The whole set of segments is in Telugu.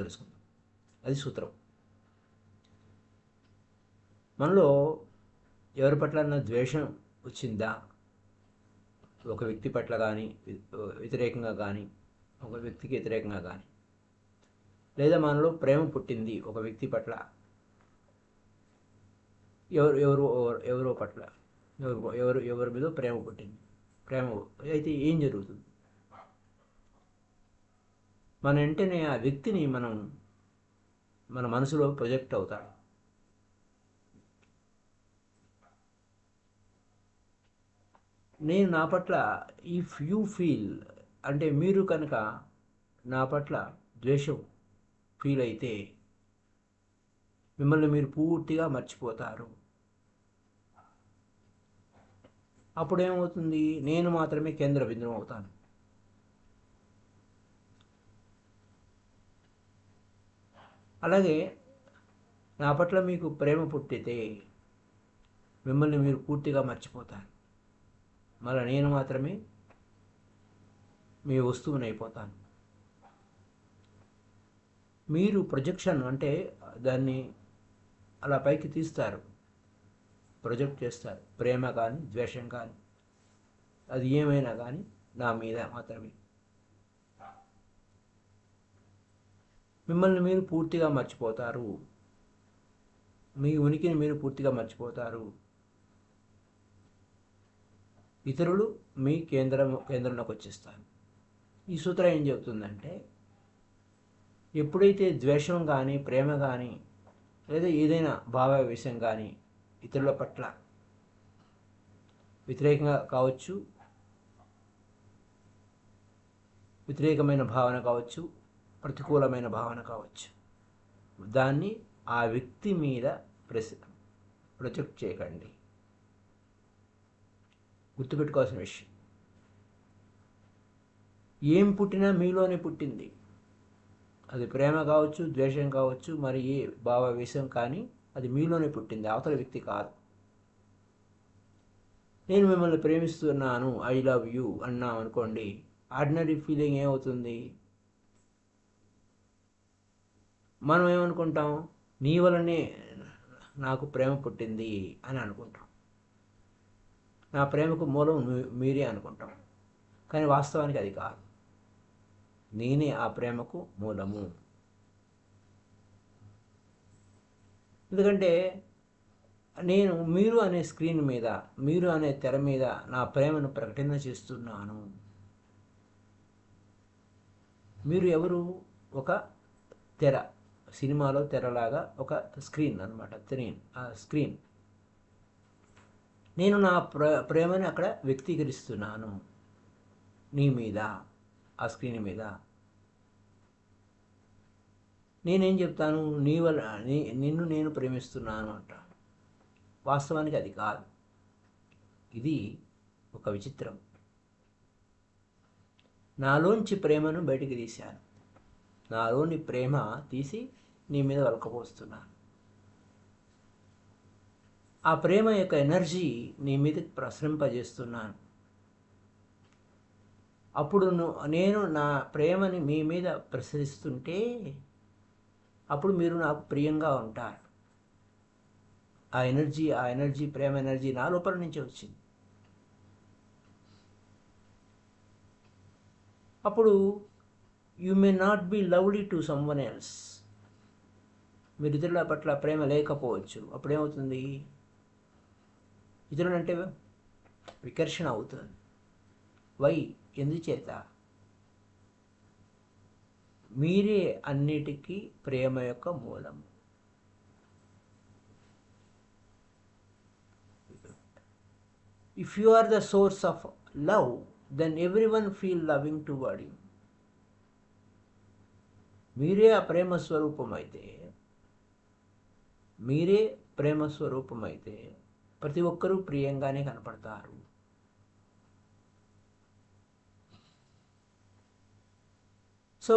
తెలుసుకుందాం. అది సూత్రం. మనలో ఎవరి పట్ల ద్వేషం వచ్చిందా, ఒక వ్యక్తి పట్ల కానీ, వ్యతిరేకంగా కానీ, ఒక వ్యక్తికి వ్యతిరేకంగా కానీ, లేదా మనలో ప్రేమ పుట్టింది ఒక వ్యక్తి పట్ల, ఎవరో పట్ల, ఎవరి మీద ప్రేమ పుట్టింది. ప్రేమ అయితే ఏం జరుగుతుంది? మన వెంటనే ఆ వ్యక్తిని మన మనసులో ప్రొజెక్ట్ అవుతాడు. నేను నా పట్ల, ఇఫ్ యూ ఫీల్, అంటే మీరు కనుక నా పట్ల ద్వేషం ఫీల్ అయితే మిమ్మల్ని మీరు పూర్తిగా మర్చిపోతారు. అప్పుడేమవుతుంది? నేను మాత్రమే కేంద్ర బిందువు అవుతాను. అలాగే నా పట్ల మీకు ప్రేమ పుట్టితే మిమ్మల్ని మీరు పూర్తిగా మర్చిపోతారు. మళ్ళీ నేను మాత్రమే మీ వస్తువుని అయిపోతాను. మీరు ప్రొజెక్షన్ అంటే దాన్ని అలా పైకి తీస్తారు, ప్రొజెక్ట్ చేస్తారు. ప్రేమ కానీ ద్వేషం కానీ అది ఏమైనా కానీ నా మీద మాత్రమే. మిమ్మల్ని మీరు పూర్తిగా మర్చిపోతారు. మీ ఉనికిని మీరు పూర్తిగా మర్చిపోతారు. ఇతరులు మీ కేంద్రంలోకి వచ్చేస్తారు. ఈ సూత్రం ఏం చెబుతుందంటే, ఎప్పుడైతే ద్వేషం కానీ ప్రేమ కానీ లేదా ఏదైనా భావావేశం కానీ ఇతరుల పట్ల వ్యతిరేకంగా కావచ్చు, వ్యతిరేకమైన భావన కావచ్చు, ప్రతికూలమైన భావన కావచ్చు, దాన్ని ఆ వ్యక్తి మీద ప్రొజెక్ట్ చేయకండి. గుర్తుపెట్టుకోవాల్సిన విషయం, ఏం పుట్టినా మీలోనే పుట్టింది. అది ప్రేమ కావచ్చు, ద్వేషం కావచ్చు, మరి ఏ భావావేశం కానీ అది మీలోనే పుట్టింది, అవతల వ్యక్తి కాదు. నేను మిమ్మల్ని ప్రేమిస్తున్నాను, ఐ లవ్ యూ అన్నాం అనుకోండి, ఆర్డినరీ ఫీలింగ్ ఏమవుతుంది? మనం ఏమనుకుంటాం? నీ వలనే నాకు ప్రేమ పుట్టింది అని అనుకుంటాం. నా ప్రేమకు మూలం మీరే అనుకుంటాం. కానీ వాస్తవానికి అది కాదు. నేనే ఆ ప్రేమకు మూలము. ఎందుకంటే నేను మీరు అనే స్క్రీన్ మీద, మీరు అనే తెర మీద నా ప్రేమను ప్రకటన చేస్తున్నాను. మీరు ఎవరు? ఒక తెర, సినిమాలో తెరలాగా ఒక స్క్రీన్ అనమాట. ఆ స్క్రీన్. నేను నా ప్రేమని అక్కడ వ్యక్తీకరిస్తున్నాను నీ మీద, ఆ స్క్రీన్ మీద. నేనేం చెప్తాను? నిన్ను నేను ప్రేమిస్తున్నాను అంటాను. వాస్తవానికి అది కాదు. ఇది ఒక విచిత్రం. నాలోంచి ప్రేమను బయటికి తీశాను. నాలోని ప్రేమ తీసి నీ మీద వెలకపోస్తున్నాను. ఆ ప్రేమ యొక్క ఎనర్జీ నీ మీద ప్రసరింపజేస్తున్నాను. అప్పుడు నేను నా ప్రేమని మీ మీద ప్రసరిస్తుంటే అప్పుడు మీరు నాకు ప్రియంగా ఉంటారు. ఆ ఎనర్జీ, ప్రేమ ఎనర్జీ నా లోపల నుంచి వచ్చింది. అప్పుడు you may not be lovely to someone else. మీరు ఇతరుల పట్ల ప్రేమ లేకపోవచ్చు. అప్పుడేమవుతుంది? ఇతరులంటే వికర్షణ అవుతుంది. వై? ఎందుచేత? మీరే అన్నిటికీ ప్రేమ యొక్క మూలం. If you are the source of love, then everyone feel loving toward you. మీరే ఆ ప్రేమ స్వరూపమైతే, మీరే ప్రేమ స్వరూపమైతే ప్రతి ఒక్కరూ ప్రియంగానే కనపడతారు. So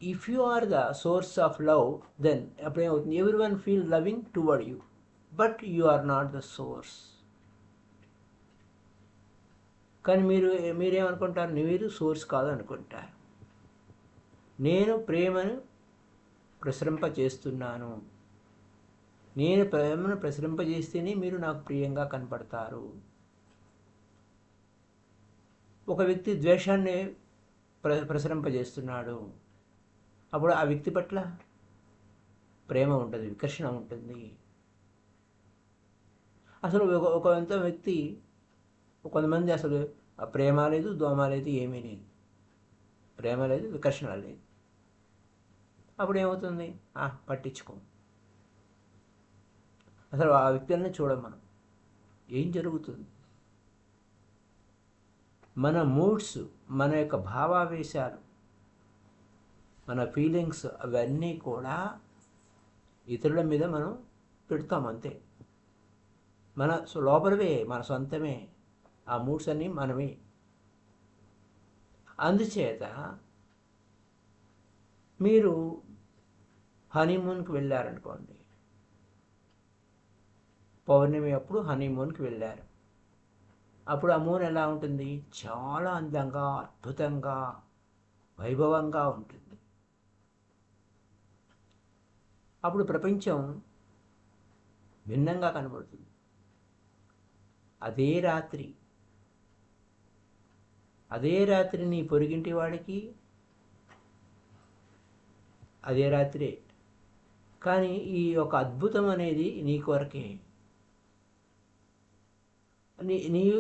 if you are the source of love, then అప్పుడేమవుతుంది? Everyone feel loving toward you, but you are not the source. కానీ మీరేమనుకుంటారు? మీరు సోర్స్ కాదు అనుకుంటారు. నేను ప్రేమను ప్రసరింపజేస్తున్నాను. నేను ప్రేమను ప్రసరింపజేస్తేనే మీరు నాకు ప్రియంగా కనపడతారు. ఒక వ్యక్తి ద్వేషాన్ని ప్రసరింపజేస్తున్నాడు, అప్పుడు ఆ వ్యక్తి పట్ల ప్రేమ ఉంటుంది, వికర్షణ ఉంటుంది. అసలు ఒక వ్యక్తి, కొంతమంది అసలు ప్రేమ లేదు, దోమ లేదు, ఏమీ లేదు, ప్రేమ లేదు, వికర్షణ లేదు. అప్పుడు ఏమవుతుంది? పట్టించుకో. అసలు ఆ వ్యక్తులని చూడం మనం. ఏం జరుగుతుంది? మన మూడ్స్, మన యొక్క భావావేశాలు, మన ఫీలింగ్స్ అవన్నీ కూడా ఇతరుల మీద మనం పెడతాం అంతే. మన లోపలవే, మన సొంతమే. ఆ మూడ్స్ అన్నీ మనమే. అందుచేత మీరు హనీమూన్కి వెళ్ళారనుకోండి, పౌర్ణమి అప్పుడు హనీమూన్కి వెళ్ళారు. అప్పుడు ఆ మూన్ ఎలా ఉంటుంది? చాలా అందంగా, అద్భుతంగా, వైభవంగా ఉంటుంది. అప్పుడు ప్రపంచం భిన్నంగా కనబడుతుంది. అదే రాత్రి నీ పొరుగింటి వాడికి అదే రాత్రే, కానీ ఈ యొక్క అద్భుతం అనేది నీ కొరకే.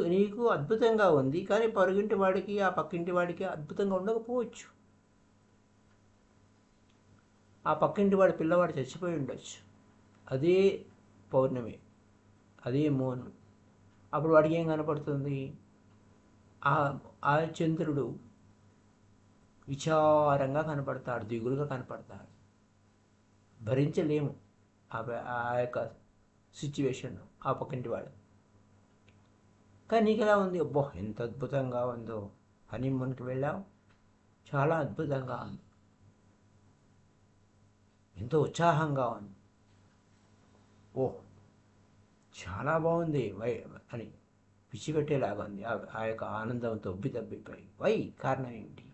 నీకు అద్భుతంగా ఉంది, కానీ పొరుగింటి వాడికి, ఆ పక్కింటి వాడికి అద్భుతంగా ఉండకపోవచ్చు. ఆ పక్కింటి వాడి పిల్లవాడు చచ్చిపోయి ఉండొచ్చు. అదే పౌర్ణమి, అదే మూన్. అప్పుడు వాడికి ఏం కనపడుతుంది? ఆ చంద్రుడు విచారంగా కనపడతాడు, దిగులుగా కనపడతాడు. భరించలేము ఆ యొక్క సిచ్యువేషన్ ఆ పక్కింటి వాడు. కానీ నీకు ఎలా ఉంది? అబ్బో ఎంత అద్భుతంగా ఉందో, హనీమూన్కి వెళ్ళావు, చాలా అద్భుతంగా ఉంది, ఎంతో ఉత్సాహంగా ఉంది, ఓ చాలా బాగుంది అని పిచ్చిపెట్టేలాగా ఉంది. ఆ యొక్క ఆనందంతో ఉబ్బితబ్బిపోయి కారణం ఏంటి?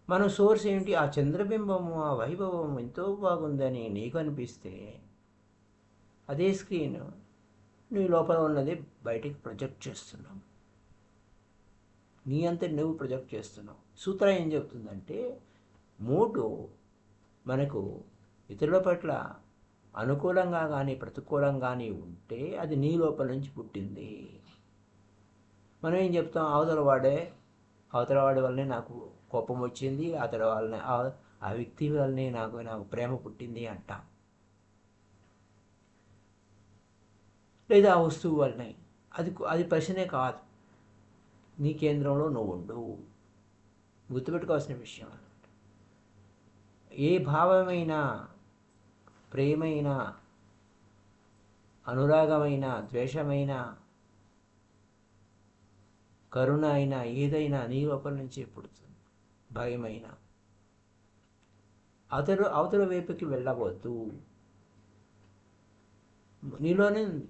మన సోర్స్ ఏంటి? ఆ చంద్రబింబము, ఆ వైభవం ఎంతో బాగుందని నీకు అనిపిస్తే, అదే స్క్రీన్ నీ లోపల ఉన్నది బయటికి ప్రొజెక్ట్ చేస్తున్నావు. నీ అంతా నువ్వు ప్రొజెక్ట్ చేస్తున్నావు. సూత్రం ఏం చెబుతుందంటే, మూడు మనకు ఇతరుల పట్ల అనుకూలంగా కానీ ప్రతికూలంగా కానీ ఉంటే అది నీ లోపల నుంచి పుట్టింది. మనం ఏం చెప్తాం? అవతల వాడి వల్లనే నాకు కోపం వచ్చింది, అతడి వల్లనే, ఆ వ్యక్తి వల్లనే నాకు ప్రేమ పుట్టింది అంటాం. లేదా ఆ వస్తువు వల్లనే. అది ప్రశ్నే కాదు. నీ కేంద్రంలో నువ్వు ఉండు. గుర్తుపెట్టుకోవాల్సిన విషయం అన్నమాట. ఏ భావమైనా, ప్రేమైన, అనురాగమైన, ద్వేషమైన, కరుణ అయినా, ఏదైనా నీ లోపల నుంచే పుడుతుంది. భయమైన అవతల వైపుకి వెళ్ళవద్దు, నీలోనే ఉంది.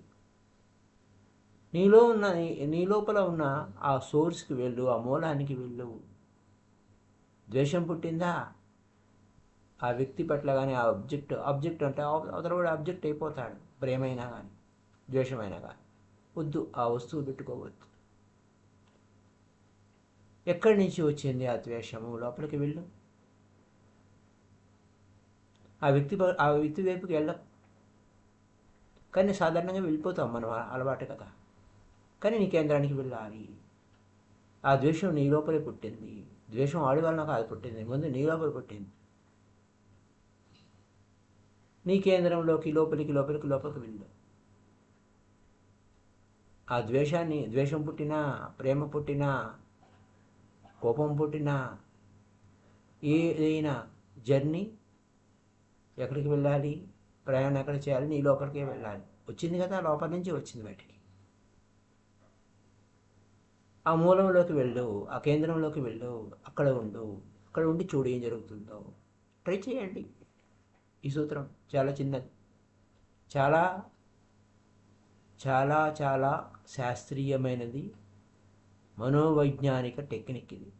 నీ లోపల ఉన్న ఆ సోర్స్కి వెళ్ళు, ఆ మూలానికి వెళ్ళు. ద్వేషం పుట్టిందా? ఆ వ్యక్తి పట్ల కానీ, ఆ ఆబ్జెక్ట్ అంటే అవతల కూడా ఆబ్జెక్ట్ అయిపోతాడు. ప్రేమైనా కానీ ద్వేషమైనా కానీ వద్దు, ఆ వస్తువు పెట్టుకోవద్దు. ఎక్కడి నుంచి వచ్చింది ఆ ద్వేషము? లోపలికి వెళ్ళు. ఆ వ్యక్తి వైపుకి వెళ్ళకు. కానీ సాధారణంగా వెళ్ళిపోతాం మనం, అలవాటు కదా. కానీ నీ కేంద్రానికి వెళ్ళాలి. ఆ ద్వేషం నీ లోపలే పుట్టింది. ద్వేషం ఆడి వలన కాదు పుట్టింది, ముందు నీ లోపల పుట్టింది. నీ కేంద్రంలోకి లోపలికి వెళ్ళు. ఆ ద్వేషం పుట్టినా, ప్రేమ పుట్టినా, కోపం పుట్టినా, ఏదైనా జర్నీ ఎక్కడికి వెళ్ళాలి? ప్రయాణం ఎక్కడ చేయాలి? నీ లోపలికే వెళ్ళాలి. వచ్చింది కదా, లోపల నుంచి వచ్చింది బయటికి. ఆ మూలంలోకి వెళ్ళు, ఆ కేంద్రంలోకి వెళ్ళు, అక్కడ ఉండి చూడు ఏం జరుగుతుందో. ట్రై చేయండి. ఈ సూత్రం చాలా చిన్నది, చాలా చాలా చాలా శాస్త్రీయమైనది, మనోవైజ్ఞానిక టెక్నిక్ ఇది.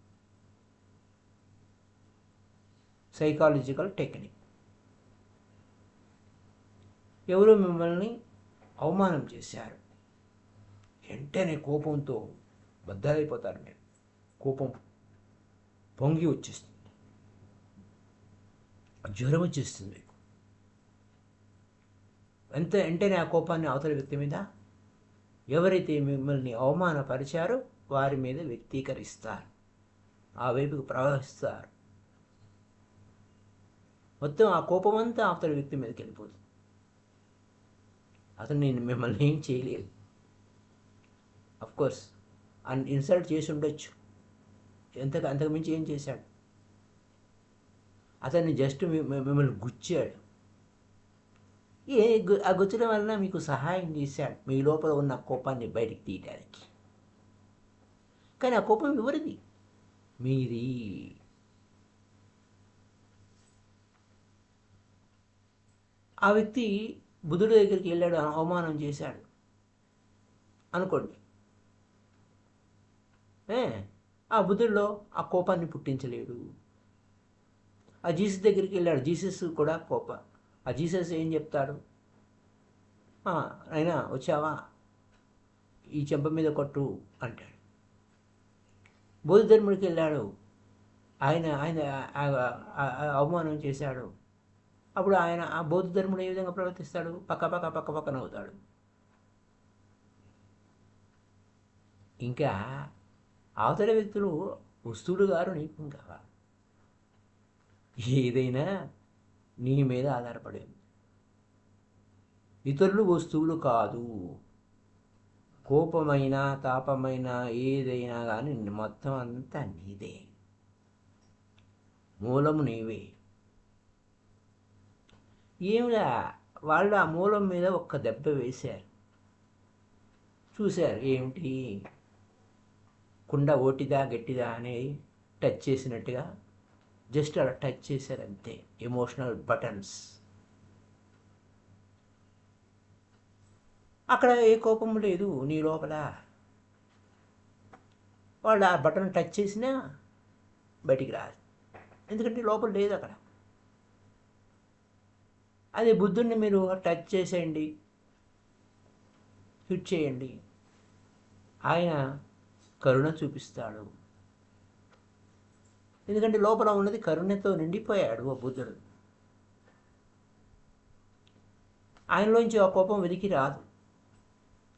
Psychological technique. ఎవరో మిమ్మల్ని అవమానం చేశారు, వెంటనే కోపంతో బద్దలైపోతారు. మీరు కోపం పొంగి వచ్చేస్తుంది, జ్వరం వచ్చేస్తుంది మీకు. వెంటనే ఆ కోపాన్ని అవతల వ్యక్తి మీద, ఎవరైతే మిమ్మల్ని అవమానపరిచారో వారి మీద వ్యక్తీకరిస్తారు, ఆ వైపుకు ప్రవహిస్తారు. మొత్తం ఆ కోపం అంతా అవతల వ్యక్తి మీదకి వెళ్ళిపోతుంది. అతను నేను మిమ్మల్ని ఏం చేయలేదు, అఫ్కోర్స్ ఇన్సల్ట్ చేసి ఉండొచ్చు, అంతకు మించి ఏం చేశాడు? అతన్ని జస్ట్ మిమ్మల్ని గుచ్చాడు. ఆ గుచ్చడం వలన మీకు సహాయం చేశాడు మీ లోపల ఉన్న కోపాన్ని బయటికి తీయడానికి. కానీ ఆ కోపం ఎవరిది? మీది. ఆ వ్యక్తి బుద్ధుడి దగ్గరికి వెళ్ళాడు, అవమానం చేశాడు అనుకోండి. ఆ బుద్ధుడిలో ఆ కోపాన్ని పుట్టించలేడు. ఆ జీసస్ దగ్గరికి వెళ్ళాడు, జీసస్ కూడా ఆ జీసస్ ఏం చెప్తాడు? అయినా వచ్చావా, ఈ చెంప మీద కొట్టు అంటాడు. బౌద్ధ ధర్ముడికి వెళ్ళాడు, ఆయన అవమానం చేశాడు. అప్పుడు ఆ బౌద్ధ ధర్ముడు ఏ విధంగా ప్రవర్తిస్తాడు? పక్క నవ్వుతాడు. ఇంకా అవతల వ్యక్తులు వస్తువులు గారు నీకు కావాలి. ఏదైనా నీ మీద ఆధారపడి ఉంది, ఇతరులు వస్తువులు కాదు. కోపమైనా తాపమైనా ఏదైనా కానీ మొత్తం అంతా నీదే, మూలము నీవే. ఏమిలా వాళ్ళు ఆ మూలం మీద ఒక్క దెబ్బ వేశారు, చూశారు ఏమిటి, కుండ ఓటిదా గట్టిదా అనేది టచ్ చేసినట్టుగా జస్ట్ అలా టచ్ చేశారు అంతే. Emotional buttons. అక్కడ ఏ కోపం లేదు నీ లోపల. వాళ్ళు ఆ బటన్ టచ్ చేసినా బయటికి రాదు, ఎందుకంటే లోపల లేదు అక్కడ. అదే బుద్ధుడిని మీరు టచ్ చేసేయండి, హిట్ చేయండి, ఆయన కరుణ చూపిస్తాడు. ఎందుకంటే లోపల ఉన్నది కరుణతో నిండిపోయాడు ఆ బుద్ధుడు. ఆయనలోంచి ఆ కోపం వెలికి రాదు,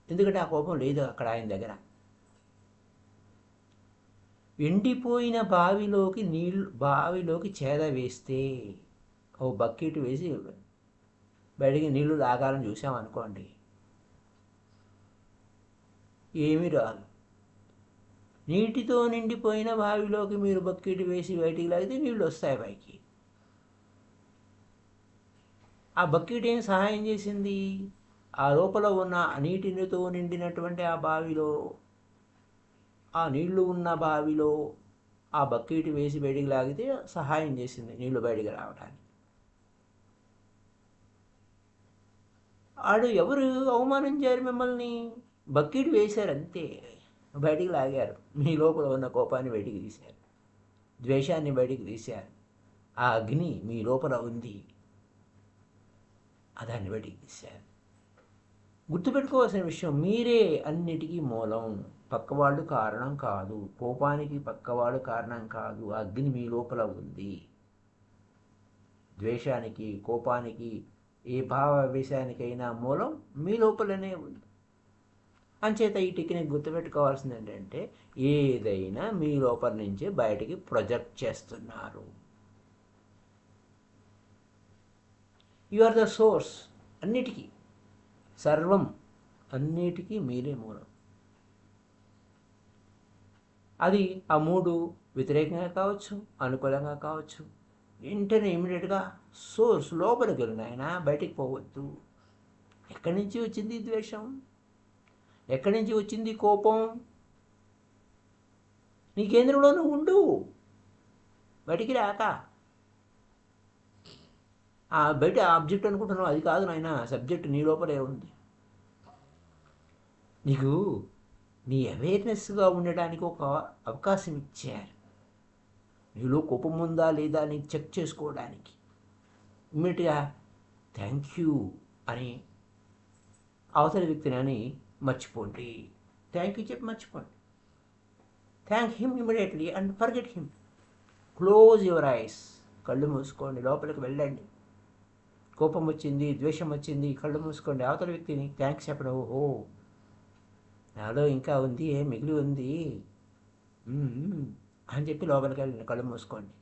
ఎందుకంటే ఆ కోపం లేదు అక్కడ ఆయన దగ్గర. ఎండిపోయిన బావిలోకి చేద వేస్తే, ఓ బకెట్ వేసి బయటికి నీళ్లు తాగాలని చూసామనుకోండి, ఏమీ రాదు. నీటితో నిండిపోయిన బావిలోకి మీరు బకెట్ వేసి బయటికి లాగితే నీళ్ళు వస్తాయి పైకి. ఆ బకెట్ ఏం సహాయం చేసింది? ఆ లోపల ఉన్న నీటితో నిండినటువంటి ఆ బావిలో, ఆ నీళ్లు ఉన్న బావిలో ఆ బకెట్ వేసి బయటికి లాగితే సహాయం చేసింది నీళ్లు బయటికి రావడానికి. ఎవరు అవమానించారు మిమ్మల్ని? బకెట్ వేశారు అంతే, బయటికి లాగారు. మీ లోపల ఉన్న కోపాన్ని బయటికి తీశారు, ద్వేషాన్ని బయటికి తీశారు. ఆ అగ్ని మీ లోపల ఉంది, దాన్ని బయటికి తీశారు. గుర్తుపెట్టుకోవాల్సిన విషయం, మీరే అన్నిటికీ మూలం, పక్కవాళ్ళు కారణం కాదు. కోపానికి పక్కవాడు కారణం కాదు, అగ్ని మీ లోపల ఉంది. ద్వేషానికి, కోపానికి, ఏ భావావేశానికైనా మూలం మీ లోపలనే ఉంది. అంచేత ఈ టెక్నిక్ గుర్తుపెట్టుకోవాల్సింది ఏంటంటే, ఏదైనా మీ లోపల నుంచే బయటికి ప్రొజెక్ట్ చేస్తున్నారు. You are the source. అన్నిటికీ, సర్వం, అన్నిటికీ మీరే మూలం. అది ఆ మూడు వ్యతిరేకంగా కావచ్చు, అనుకూలంగా కావచ్చు, వెంటనే ఇమీడియట్గా సోర్స్ లోపలికి వెళ్ళిన ఆయన బయటికి పోవద్దు. ఎక్కడి నుంచి వచ్చింది ద్వేషం? ఎక్కడి నుంచి వచ్చింది కోపం? నీ కేంద్రంలోనూ ఉండు, బయటికి రాక. బయట ఆబ్జెక్ట్ అనుకుంటున్నావు, అది కాదు నాయన, సబ్జెక్ట్ నీ లోపలే ఉంది. నీకు నీ అవేర్నెస్గా ఉండడానికి ఒక అవకాశం ఇచ్చారు. నీలో కోపం ఉందా లేదా అని చెక్ చేసుకోవడానికి ఇమ్మీడియట్గా థ్యాంక్ యూ అని అవతలి వ్యక్తిని అని మర్చిపోండి. థ్యాంక్ యూ చెప్పి మర్చిపోండి. Thank him immediately and forget him. Close your eyes. కళ్ళు మూసుకోండి, లోపలికి వెళ్ళండి. కోపం వచ్చింది, ద్వేషం వచ్చింది, కళ్ళు మూసుకోండి. అవతల వ్యక్తిని థ్యాంక్స్ చెప్పడం. ఓహో, నాలో ఇంకా ఉంది, మిగిలి ఉంది అని చెప్పి లోపలికి వెళ్ళండి. కళ్ళు మూసుకోండి,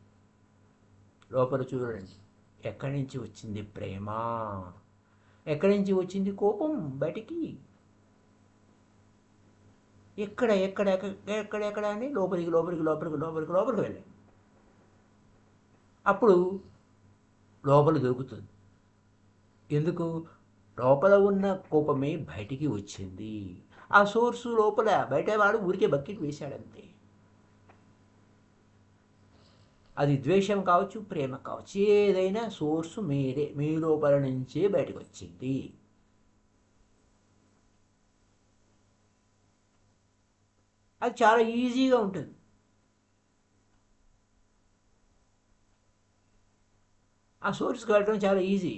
లోపల చూడండి. ఎక్కడి నుంచి వచ్చింది ప్రేమ, ఎక్కడి నుంచి వచ్చింది కోపం బయటికి, ఎక్కడ ఎక్కడ ఎక్కడ ఎక్కడ అని లోపలికి లోపలికి లోపలికి లోపలికి లోపలికి వెళ్ళండి. అప్పుడు లోపల దొరుకుతుంది. ఎందుకు? లోపల ఉన్న కోపమే బయటికి వచ్చింది. ఆ సోర్సు లోపల, బయట వాడు ఊరికే బకెట్ వేశాడంతే. అది ద్వేషం కావచ్చు, ప్రేమ కావచ్చు, ఏదైనా సోర్సు మీరే, మీ లోపల నుంచే బయటకు వచ్చింది. అది చాలా ఈజీగా ఉంటుంది. ఆ సోర్స్కి వెళ్ళడం చాలా ఈజీ.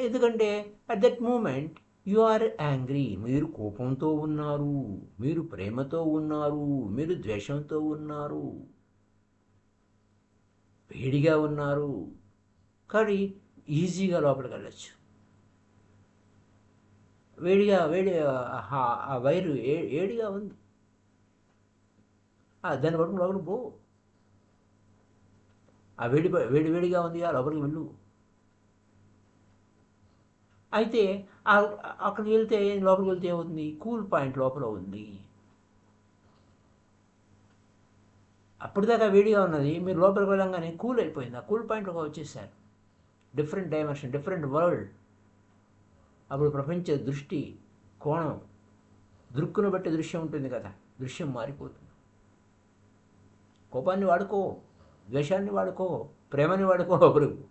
ఎందుకంటే at that moment you are angry. మీరు కోపంతో ఉన్నారు, మీరు ప్రేమతో ఉన్నారు, మీరు ద్వేషంతో ఉన్నారు, వేడిగా ఉన్నారు. కానీ ఈజీగా లోపలికి వెళ్ళచ్చు. వేడి ఆ వైరు ఏడిగా ఉంది, దాన్ని పట్టుకుని లోపలికి పో. ఆ వేడిగా ఉంది, ఆ లోపలికి వెళ్ళు. అయితే అక్కడికి వెళ్తే, లోపలికి వెళ్తే ఏమవుతుంది? కూల్ పాయింట్ లోపల ఉంది. అప్పటిదాకా వేడిగా ఉన్నది, మీరు లోపలికి వెళ్ళంగానే కూల్ అయిపోయింది. ఆ కూల్ పాయింట్లోకి వచ్చేసారు. Different dimension, different world. అప్పుడు ప్రపంచ దృష్టి కోణం, దృక్కును బట్టి దృశ్యం ఉంటుంది కదా, దృశ్యం మారిపోతుంది. కోపాన్ని వాడుకో, ద్వేషాన్ని వాడుకో, ప్రేమని వాడుకో. లోపలికి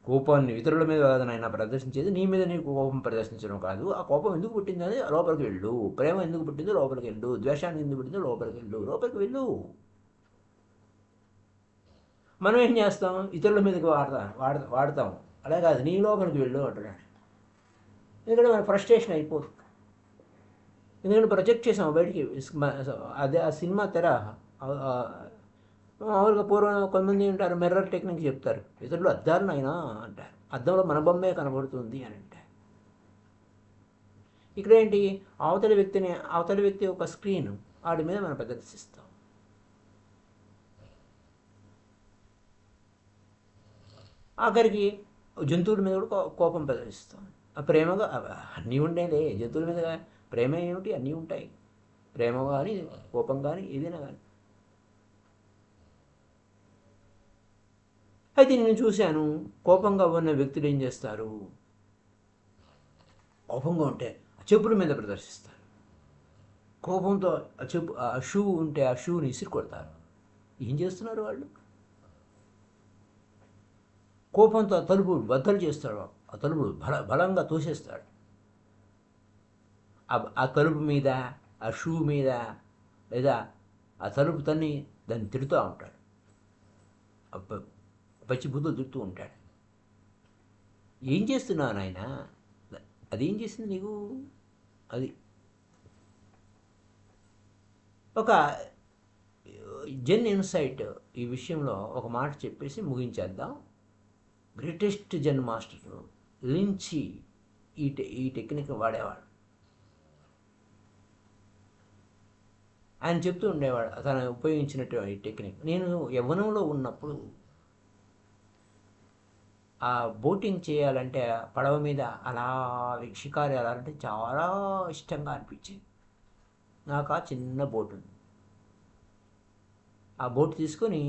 కోపాన్ని ఇతరుల మీద కాదనైనా ప్రదర్శించేది, నీ మీద నీకు కోపం ప్రదర్శించడం కాదు. ఆ కోపం ఎందుకు పుట్టిందని లోపలికి వెళ్ళు. ప్రేమ ఎందుకు పుట్టిందో లోపలికి వెళ్ళు. ద్వేషాన్ని ఎందుకు పుట్టిందో లోపలికి వెళ్ళు. లోపలికి వెళ్ళు. మనం ఏం చేస్తాం? ఇతరుల మీదకి వాడతాం. అలా కాదు, నీ లోపలికి వెళ్ళు అంటున్నాడు. ఎందుకంటే మన ఫ్రస్ట్రేషన్ అయిపోతుంది. ఎందుకంటే ప్రొజెక్ట్ చేసాం బయటికి. అదే ఆ సినిమా తెర. మామూలుగా పూర్వం కొంతమంది ఉంటారు, మిర్రర్ టెక్నిక్ చెప్తారు. ఇతరులు అద్దాలు అయినా అంటారు, అద్దంలో మన బొమ్మే కనబడుతుంది అని అంటారు. ఇక్కడ ఏంటి? అవతలి వ్యక్తి ఒక స్క్రీన్, వాడి మీద మనం ప్రదర్శిస్తాం. ఆఖరికి జంతువుల మీద కూడా కోపం ప్రదర్శిస్తాం. ప్రేమగా అన్నీ ఉండేలే, జంతువుల మీద ప్రేమ ఏమిటి? అన్నీ ఉంటాయి. ప్రేమ కానీ, కోపం కానీ, ఏదైనా కానీ. అయితే నేను చూశాను, కోపంగా ఉన్న వ్యక్తులు ఏం చేస్తారు? కోపంగా ఉంటే చెప్పుల మీద ప్రదర్శిస్తారు. కోపంతో ఆ షూ ఉంటే ఆ షూని ఇసిరి కొడతారు. ఏం చేస్తున్నారు వాళ్ళు? కోపంతో ఆ తలుపు బద్దలు చేస్తాడు. ఆ తలుపు బలంగా తోసేస్తాడు. ఆ తలుపు మీద, ఆ షూ మీద, లేదా ఆ తలుపు తన్ని దాన్ని తిడుతూ ఉంటాడు. పచ్చి బుద్ధులు తిడుతూ ఉంటాడు. ఏం చేస్తున్నావు నాయన? అదేం చేసింది నీకు? అది ఒక జెన్ ఇన్సైట్. ఈ విషయంలో ఒక మాట చెప్పేసి ముగించేద్దాం. గ్రేటెస్ట్ జెన్ మాస్టర్ లించి ఈ టెక్నిక్ వాడేవాడు. ఆయన చెప్తూ ఉండేవాడు తను ఉపయోగించినటువంటి టెక్నిక్. నేను యవ్వనంలో ఉన్నప్పుడు ఆ బోటింగ్ చేయాలంటే, పడవ మీద అలా షికారు వెళ్ళాలంటే చాలా ఇష్టంగా అనిపించింది. నాకు ఆ చిన్న బోట్ ఉంది. ఆ బోట్ తీసుకొని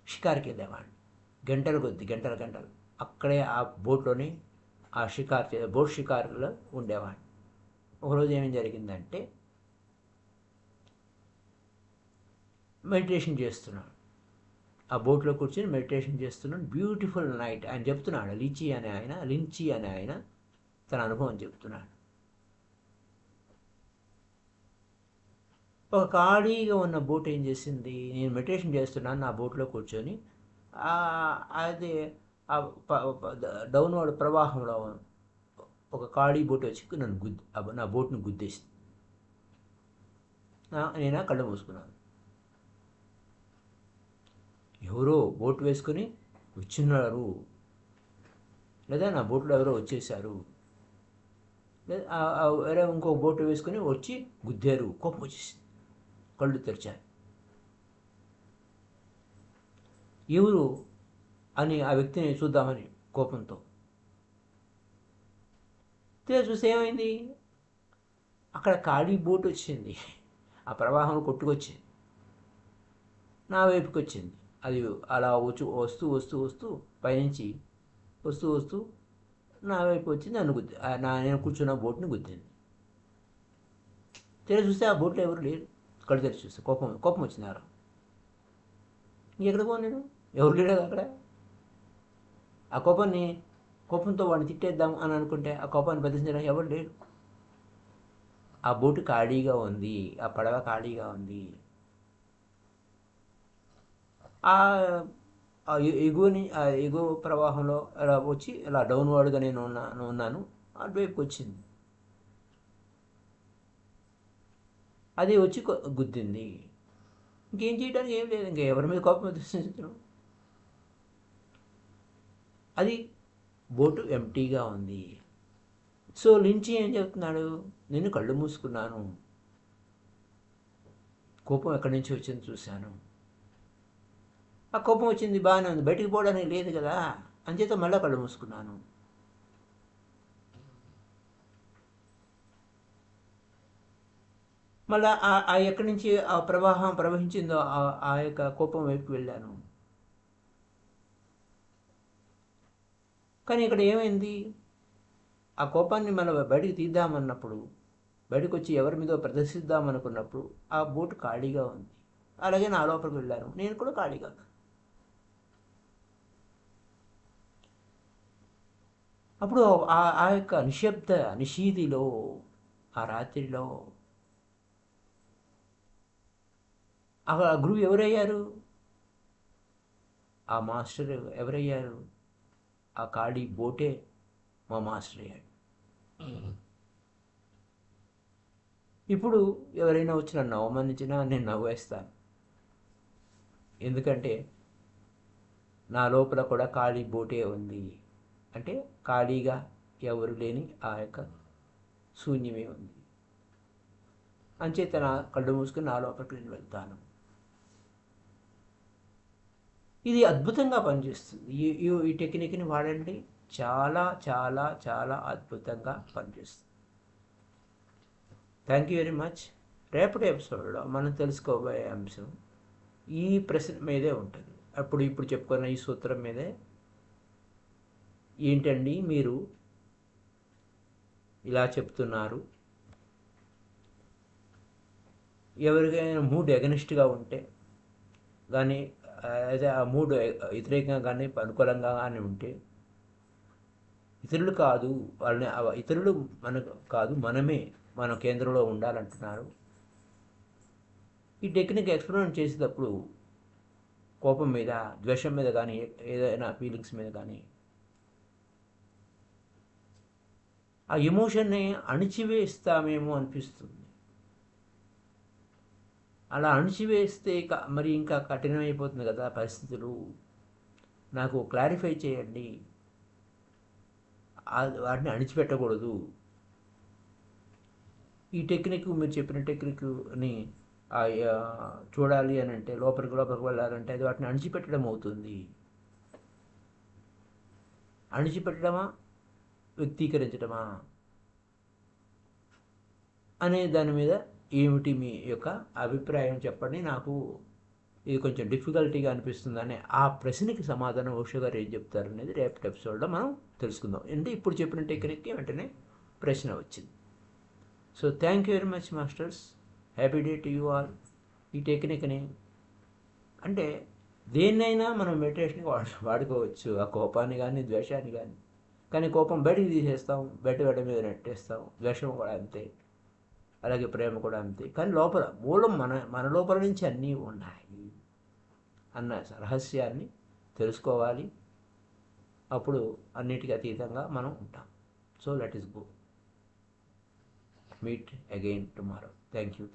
షికారుకి వెళ్ళేవాడిని. గంటలు గంటలు అక్కడే ఆ బోట్లోనే ఆ బోట్ షికారులో ఉండేవాడిని. ఒకరోజు ఏమేం జరిగిందంటే, మెడిటేషన్ చేస్తున్నాను. ఆ బోట్లో కూర్చొని మెడిటేషన్ చేస్తున్నాను. Beautiful night. ఆయన చెప్తున్నాడు, లించి అనే ఆయన తన అనుభవం చెప్తున్నాడు. ఒక ఖాళీగా ఉన్న బోట్ ఏం చేసింది, నేను మెడిటేషన్ చేస్తున్నాను నా బోట్లో కూర్చొని అది డౌన్వర్డ్ ప్రవాహంలో ఒక ఖాళీ బోట్ వచ్చి నన్ను నా బోట్ను గుద్దేసింది. నేను కళ్ళు మూసుకున్నాను. ఎవరో బోట్ వేసుకొని వచ్చిన్నారు, లేదా నా బోట్లో ఎవరో వచ్చేసారు, లేదా వేరే ఇంకో బోట్ వేసుకొని వచ్చి గుద్దారు. కోపం వచ్చేసింది. కళ్ళు తెరిచాను. ఎవరు అని ఆ వ్యక్తిని చూద్దామని కోపంతో చూస్తే ఏమైంది, అక్కడ ఖాళీ బోట్ వచ్చింది, ఆ ప్రవాహంలో కొట్టుకొచ్చింది, నా వైపుకి వచ్చింది. అది అలా వస్తూ వస్తూ వస్తూ పైనుంచి వస్తూ వస్తూ నా వైపు వచ్చింది. నన్ను నేను కూర్చున్న బోట్ని గుద్దింది. చూస్తే ఆ బోట్లో ఎవరు లేరు. కళ్ళు తెరిచి చూస్తే కోపం వచ్చింది. ఇంకెక్కడ పోను నేను, ఎవరు లేడు అక్కడ. ఆ కోపంతో వాడిని తిట్టేద్దాం అని అనుకుంటే ఆ కోపాన్ని బదిలించడానికి ఎవరు లేడు. ఆ బోటు ఖాళీగా ఉంది, ఆ పడవ ఖాళీగా ఉంది. ఎగువ ప్రవాహంలో అలా వచ్చి ఇలా డౌన్వర్డ్గా నేను ఉన్నాను. అటువైపుకి వచ్చింది, అది వచ్చి గుద్దింది. ఇంకేం చేయడానికి ఏం లేదు, ఇంకా ఎవరి మీద కోపం దృష్టించడం. అది బోటు ఎంటీగా ఉంది. సో లించి ఏం చెప్తున్నాడు, నేను కళ్ళు మూసుకున్నాను, కోపం ఎక్కడి నుంచి వచ్చింది చూశాను, ఆ కోపం వచ్చింది బాగానే ఉంది, బయటికి పోవడానికి లేదు కదా, అంచేత మళ్ళీ కళ్ళు మూసుకున్నాను. మళ్ళా ఎక్కడి నుంచి ఆ ప్రవాహం ప్రవహించిందో ఆ యొక్క కోపం వైపుకి వెళ్ళాను. కానీ ఇక్కడ ఏమైంది, ఆ కోపాన్ని మనం బయటికి తీద్దామన్నప్పుడు, బయటకు వచ్చి ఎవరి మీదో ప్రదర్శిద్దామనుకున్నప్పుడు ఆ బోటు ఖాళీగా ఉంది. అలాగే నా లోపలికి వెళ్ళాను, నేను కూడా ఖాళీగా ఉన్నాను. అప్పుడు ఆ యొక్క నిషీదిలో, ఆ రాత్రిలో ఆ గురువు ఎవరయ్యారు, ఆ మాస్టర్ ఎవరయ్యారు, ఆ ఖాళీ బోటే మా మాస్టర్ అయ్యాడు. ఇప్పుడు ఎవరైనా వచ్చి నన్ను అవమానించినా నేను నవ్వేస్తాను. ఎందుకంటే నా లోపల కూడా ఖాళీ బోటే ఉంది. అంటే ఖాళీగా ఎవరు లేని ఆ యొక్క శూన్యమే ఉంది. అంచేత నా కళ్ళు మూసుకొని నా లోపలికి నేను వెళ్తాను. ఇది అద్భుతంగా పనిచేస్తుంది. ఈ టెక్నిక్ని వాడండి, చాలా చాలా చాలా అద్భుతంగా పనిచేస్తుంది. Thank you very much. రేపటి ఎపిసోడ్లో మనం తెలుసుకోబోయే అంశం ఈ ప్రశ్న మీదే ఉంటుంది. ఇప్పుడు చెప్పుకున్న ఈ సూత్రం మీదే. ఏంటండి మీరు ఇలా చెప్తున్నారు, ఎవరికైనా మూడ్ ఎగనిస్ట్గా ఉంటే కానీ, అదే ఆ మూడ్ వ్యతిరేకంగా కానీ అనుకూలంగా కానీ ఉంటే, ఇతరులు కాదు వాళ్ళని, ఇతరులు మనకు కాదు, మనమే మన కేంద్రంలో ఉండాలంటున్నారు. ఈ టెక్నిక్ ఎక్స్పెరిమెంట్ చేసేటప్పుడు కోపం మీద, ద్వేషం మీద కానీ, ఏదైనా ఫీలింగ్స్ మీద కానీ ఆ ఎమోషన్ని అణిచివేస్తామేమో అనిపిస్తుంది. అలా అణిచివేస్తే మరి ఇంకా కఠినమైపోతుంది కదా పరిస్థితులు. నాకు క్లారిఫై చేయండి. వాటిని అణిచిపెట్టకూడదు. ఈ టెక్నిక్, మీరు చెప్పిన టెక్నిక్ని చూడాలి అని అంటే, లోపలికి వెళ్ళాలంటే అది వాటిని అణిచిపెట్టడం అవుతుంది. అణిచిపెట్టడమా, వ్యక్తీకరించడమా అనే దాని మీద ఏమిటి మీ యొక్క అభిప్రాయం చెప్పండి. నాకు ఇది కొంచెం డిఫికల్టీగా అనిపిస్తుందని ఆ ప్రశ్నకి సమాధానం ఓషో గారు ఏం చెప్తారు అనేది రేపటి ఎపిసోడ్లో మనం తెలుసుకుందాం. అంటే ఇప్పుడు చెప్పిన టెక్నిక్కి వెంటనే ప్రశ్న వచ్చింది. So thank you very much masters. Happy day to you all. ఈ టెక్నిక్ని అంటే దేన్నైనా మనం మెడిటేషన్కి వాడుకోవచ్చు, ఆ కోపాన్ని కానీ ద్వేషాన్ని కానీ. కానీ కోపం బయటికి తీసేస్తాం, బయట మీద నెట్టేస్తాం. ద్వేషం కూడా అంతే. అలాగే ప్రేమ కూడా అంతే. కానీ లోపల మూలం మన లోపల నుంచి అన్నీ ఉన్నాయి అన్న రహస్యాన్ని తెలుసుకోవాలి. అప్పుడు అన్నిటికీ అతీతంగా మనం ఉంటాం. So let is go meet again tomorrow. Thank you.